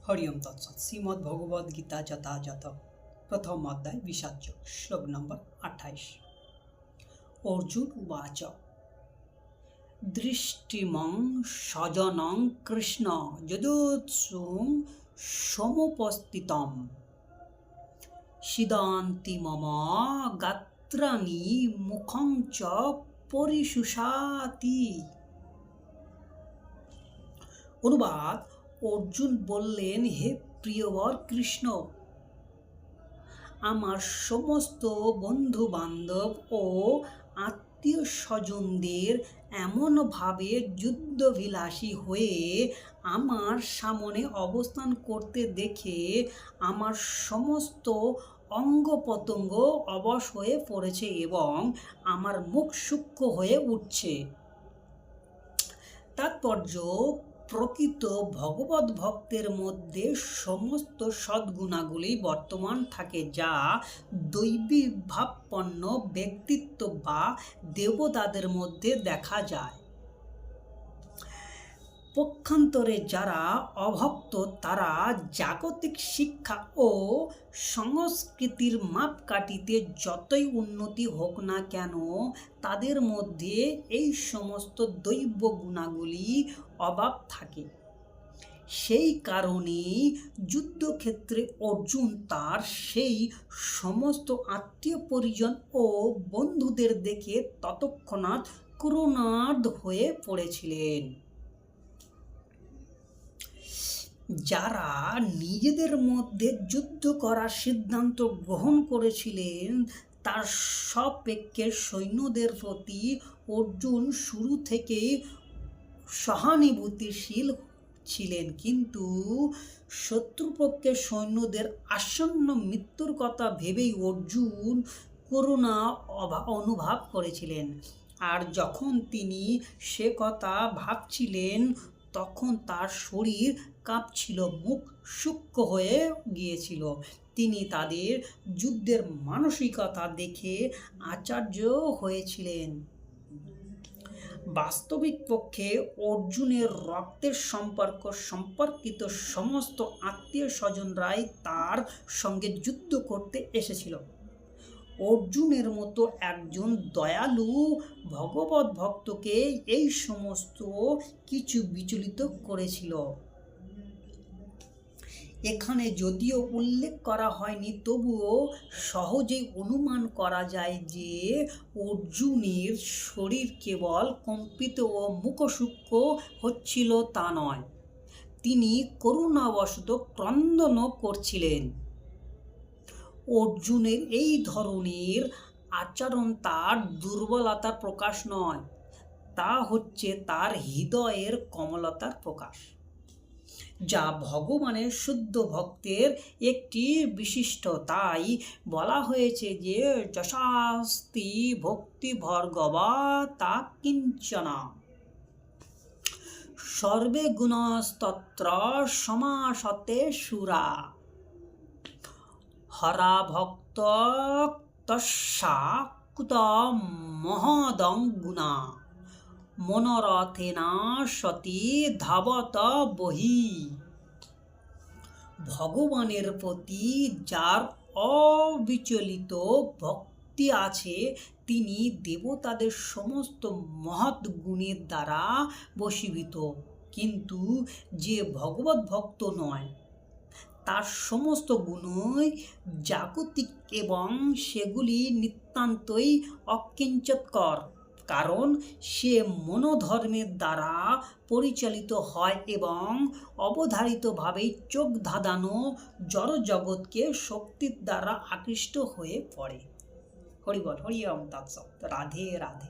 হরিওম তৎসৎ। শ্রীমদ্ ভগবদ গীতা যথাযথ প্রথম অধ্যায় বিষাদযোগ, শ্লোক নম্বর 28। অর্জুন উবাচ দৃষ্টিমং স্বজনং কৃষ্ণ যদুৎসুং সমুপস্থিতম সিদান্তি মম গাত্রাণি মুখং চ পরিশুষাতি। অনুবাদ: অর্জুন বললেন, হে প্রিয়বর কৃষ্ণ, আমার সমস্ত বন্ধু বান্ধব ও আত্মীয় স্বজনদের এমনভাবে যুদ্ধবিলাসী হয়ে আমার সামনে অবস্থান করতে দেখে আমার সমস্ত অঙ্গ প্রত্যঙ্গ অবশ হয়ে পড়েছে এবং আমার মুখ সূক্ষ্ম হয়ে উঠছে। তাৎপর্য: প্রকৃত ভগবত ভক্তের মধ্যে সমস্ত সদ্গুণাগুলি বর্তমান থাকে, যা দৈবী ভাবপন্ন ব্যক্তিত্ব বা দেবতাদের মধ্যে দেখা যায়। পক্ষান্তরে যারা অভক্ত, তারা জাগতিক শিক্ষা ও সংস্কৃতির মাপকাঠিতে যতই উন্নতি হোক না কেন, তাদের মধ্যে এই সমস্ত দৈব গুণাগুলি অভাব থাকে। সেই কারণেই যুদ্ধক্ষেত্রে অর্জুন তার সেই সমস্ত আত্মীয় পরিজন ও বন্ধুদের দেখে তৎক্ষণাৎ করুণার্দ্র হয়ে পড়েছিলেন। যারা নিজেদের মধ্যে যুদ্ধ করার সিদ্ধান্ত গ্রহণ করেছিলেন, তার সাপেক্ষে সৈন্যদের প্রতি অর্জুন শুরু থেকেই সহানুভূতিশীল ছিলেন, কিন্তু শত্রুপক্ষের সৈন্যদের আসন্ন মৃত্যুর কথা ভেবেই অর্জুন করুণা অনুভব করেছিলেন। আর যখন তিনি সে কথা ভাবছিলেন, তখন তার শরীর কাঁপছিল, মুখ সূক্ষ্ম হয়ে গিয়েছিল। তিনি তাদের যুদ্ধের মানসিকতা দেখে আশ্চর্য হয়েছিলেন। বাস্তবিক পক্ষে অর্জুনের রক্তের সম্পর্কিত সমস্ত আত্মীয় স্বজনরাই তার সঙ্গে যুদ্ধ করতে এসেছিল। অর্জুনের মতো একজন দয়ালু ভগবত ভক্তকে এই সমস্ত কিছু বিচলিত করেছিল। এখানে যদিও উল্লেখ করা হয়নি, তবুও সহজেই অনুমান করা যায় যে অর্জুনের শরীর কেবল কম্পিত ও মুখসূক্ষ্ম হচ্ছিল তা নয়, তিনি করুণাবশত ক্রন্দনও করছিলেন। অর্জুনের এই ধরনের আচরণ তার দুর্বলতার প্রকাশ নয়, তা হচ্ছে তার হৃদয়ের কোমলতার প্রকাশ, যা ভগবানের শুদ্ধ ভক্তের একটি বিশিষ্ট। তাই বলা হয়েছে যে যশাস্তি ভক্তি ভর্গবা তা কিঞ্চনা সর্বে গুণস্তত্র সমাসতে সুরা হরা ভক্ত তস্যা কুত মহদং গুণা মনোরথেনা সতী ধাবত বহি। ভগবানের প্রতি যার অবিচলিত ভক্তি আছে, তিনি দেবতাদের সমস্ত মহৎ গুণের দ্বারা বশীভূত। কিন্তু যে ভগবত ভক্ত নয়, তার সমস্ত গুণই জাগতিক এবং সেগুলি নিতান্তই অকিঞ্চিৎকর, কারণ সে মনোধর্মের দ্বারা পরিচালিত হয় এবং অবধারিতভাবেই চোখ ধাঁধানো জড়জগৎকে শক্তির দ্বারা আকৃষ্ট হয়ে পড়ে। হরি বল, হরি ওম তৎসৎ। রাধে রাধে।